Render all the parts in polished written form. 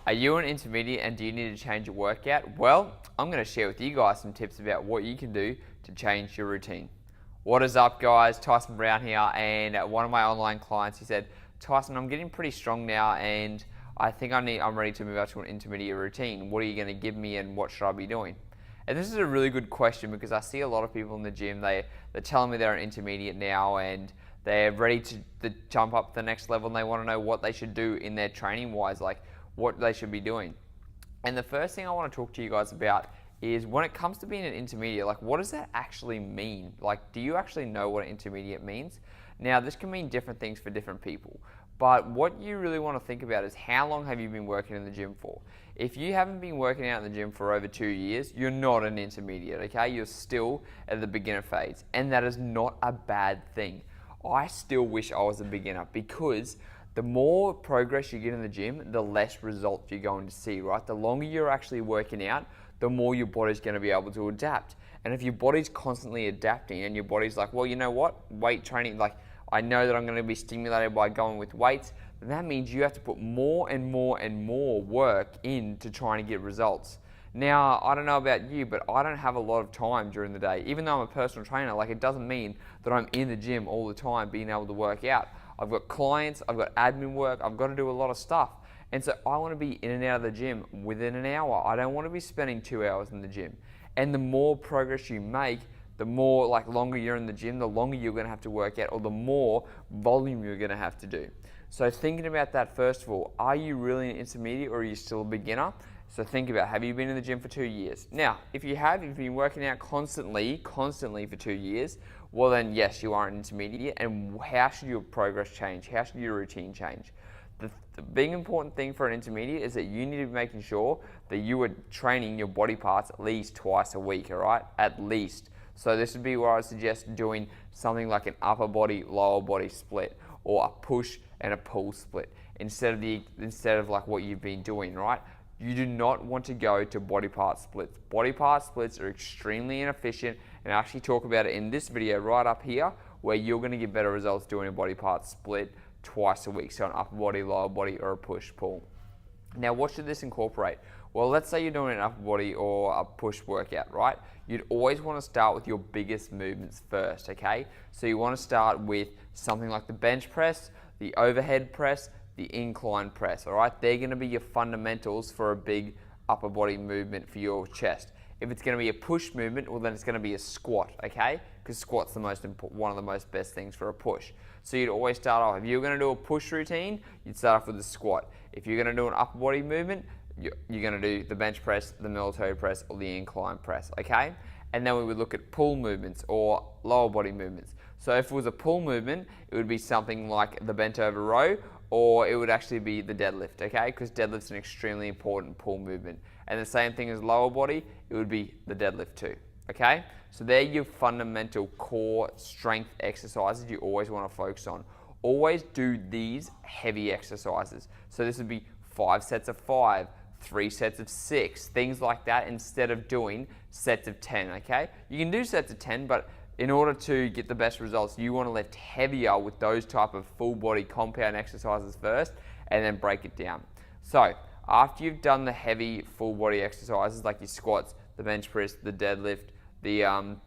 Are you an intermediate and do you need to change your workout? Well, I'm going to share with you guys some tips about what you can do to change your routine. What is up, guys? Tyson Brown here, and one of my online clients, he said, Tyson, I'm getting pretty strong now and I think I'm ready to move up to an intermediate routine. What are you going to give me and what should I be doing? And this is a really good question because I see a lot of people in the gym, they're telling me they're an intermediate now and they're ready to jump up to the next level and they want to know what they should do in their training wise, like what they should be doing. And the first thing I want to talk to you guys about is when it comes to being an intermediate, like what does that actually mean? Like, do you actually know what an intermediate means? Now, this can mean different things for different people, but what you really want to think about is how long have you been working in the gym for? If you haven't been working out in the gym for over 2 years, you're not an intermediate, okay? You're still at the beginner phase, and that is not a bad thing. I still wish I was a beginner because the more progress you get in the gym, the less results you're going to see, right? The longer you're actually working out, the more your body's going to be able to adapt. And if your body's constantly adapting and your body's like, well, you know what? Weight training, like I know that I'm going to be stimulated by going with weights, then that means you have to put more and more and more work into trying to get results. Now, I don't know about you, but I don't have a lot of time during the day. Even though I'm a personal trainer, like it doesn't mean that I'm in the gym all the time being able to work out. I've got clients, I've got admin work, I've got to do a lot of stuff. And so I want to be in and out of the gym within an hour. I don't want to be spending 2 hours in the gym. And the more progress you make, the more longer you're in the gym, the longer you're going to have to work out, or the more volume you're going to have to do. So thinking about that, first of all, are you really an intermediate or are you still a beginner? So think about, have you been in the gym for 2 years? Now, if you've been working out constantly for 2 years, well then yes, you are an intermediate. And how should your progress change? How should your routine change? The big important thing for an intermediate is that you need to be making sure that you are training your body parts at least twice a week, all right? At least. So this would be where I would suggest doing something like an upper body, lower body split, or a push and a pull split instead of like what you've been doing, right? You do not want to go to body part splits. Body part splits are extremely inefficient, and I actually talk about it in this video right up here where you're going to get better results doing a body part split twice a week, so an upper body, lower body, or a push-pull. Now, what should this incorporate? Well, let's say you're doing an upper body or a push workout, right? You'd always want to start with your biggest movements first, okay? So you want to start with something like the bench press, the overhead press, the incline press, all right? They're going to be your fundamentals for a big upper body movement for your chest. If it's going to be a push movement, well then it's going to be a squat, okay? Because squat's one of the most best things for a push. So you'd always start off, if you're going to do a push routine, you'd start off with a squat. If you're going to do an upper body movement, you're going to do the bench press, the military press, or the incline press, okay? And then we would look at pull movements or lower body movements. So if it was a pull movement, it would be something like the bent over row, or it would actually be the deadlift, okay? Because deadlift's an extremely important pull movement. And the same thing as lower body, it would be the deadlift too, okay? So they're your fundamental core strength exercises you always want to focus on. Always do these heavy exercises. So this would be 5 sets of 5, 3 sets of 6, things like that, instead of doing sets of 10, okay? You can do sets of 10, but in order to get the best results, you want to lift heavier with those type of full body compound exercises first and then break it down. So after you've done the heavy full body exercises like your squats, the bench press, the deadlift, the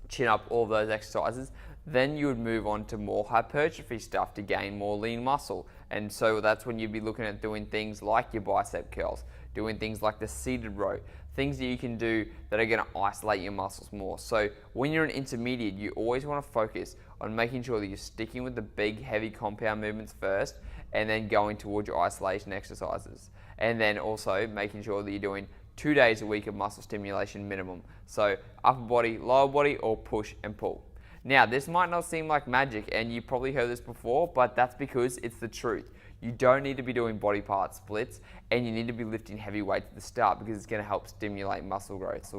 chin up, all of those exercises, then you would move on to more hypertrophy stuff to gain more lean muscle. And so that's when you'd be looking at doing things like your bicep curls, doing things like the seated row, things that you can do that are going to isolate your muscles more. So when you're an intermediate, you always want to focus on making sure that you're sticking with the big heavy compound movements first and then going towards your isolation exercises. And then also making sure that you're doing 2 days a week of muscle stimulation minimum. So upper body, lower body, or push and pull. Now, this might not seem like magic, and you probably heard this before, but that's because it's the truth. You don't need to be doing body part splits, and you need to be lifting heavy weights at the start because it's going to help stimulate muscle growth.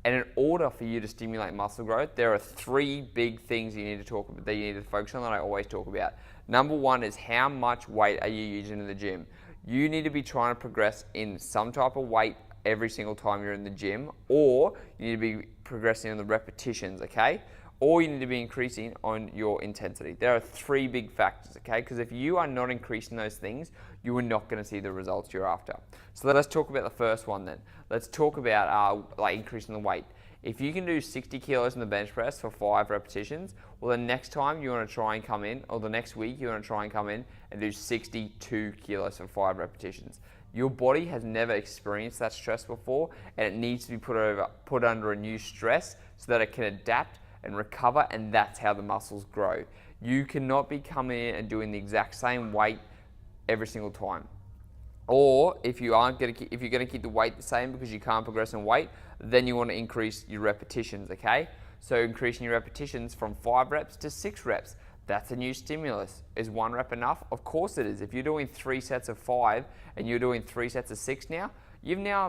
And in order for you to stimulate muscle growth, there are 3 big things you need to talk about, that you need to focus on, that I always talk about. Number 1 is how much weight are you using in the gym? You need to be trying to progress in some type of weight every single time you're in the gym, or you need to be progressing in the repetitions, okay? or you need to be increasing on your intensity. There are three big factors, okay? Because if you are not increasing those things, you are not going to see the results you're after. So let's talk about the first one then. Let's talk about like increasing the weight. If you can do 60 kilos in the bench press for 5 repetitions, well, the next time you want to try and come in, or the next week you want to try and come in and do 62 kilos for 5 repetitions. Your body has never experienced that stress before, and it needs to be put under a new stress so that it can adapt and recover, and that's how the muscles grow. You cannot be coming in and doing the exact same weight every single time. Or if you're going to keep the weight the same because you can't progress in weight, then you want to increase your repetitions, okay? So increasing your repetitions from 5 reps to 6 reps. That's a new stimulus. Is 1 rep enough? Of course it is. If you're doing 3 sets of 5 and you're doing 3 sets of 6 now, you've now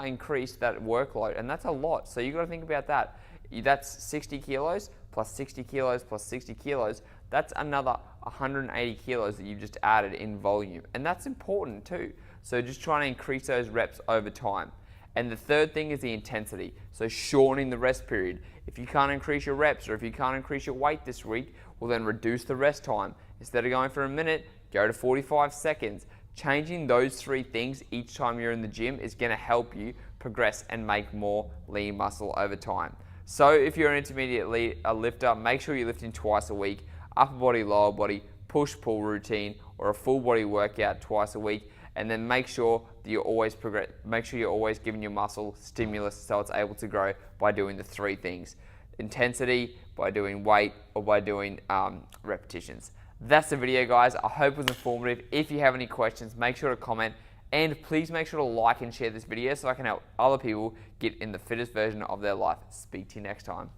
increased that workload, and that's a lot. So you've got to think about that. That's 60 kilos plus 60 kilos plus 60 kilos. That's another 180 kilos that you've just added in volume, and that's important too. So just trying to increase those reps over time. And the third thing is the intensity. So shortening the rest period. If you can't increase your reps, or if you can't increase your weight this week, well then reduce the rest time. Instead of going for a minute, go to 45 seconds. Changing those 3 things each time you're in the gym is going to help you progress and make more lean muscle over time. So if you're an intermediate lifter, make sure you're lifting twice a week, upper body, lower body, push-pull routine, or a full body workout twice a week, and then make sure that you're always giving your muscle stimulus so it's able to grow by doing the 3 things: intensity, by doing weight, or by doing repetitions. That's the video, guys. I hope it was informative. If you have any questions, make sure to comment, and please make sure to like and share this video so I can help other people get in the fittest version of their life. Speak to you next time.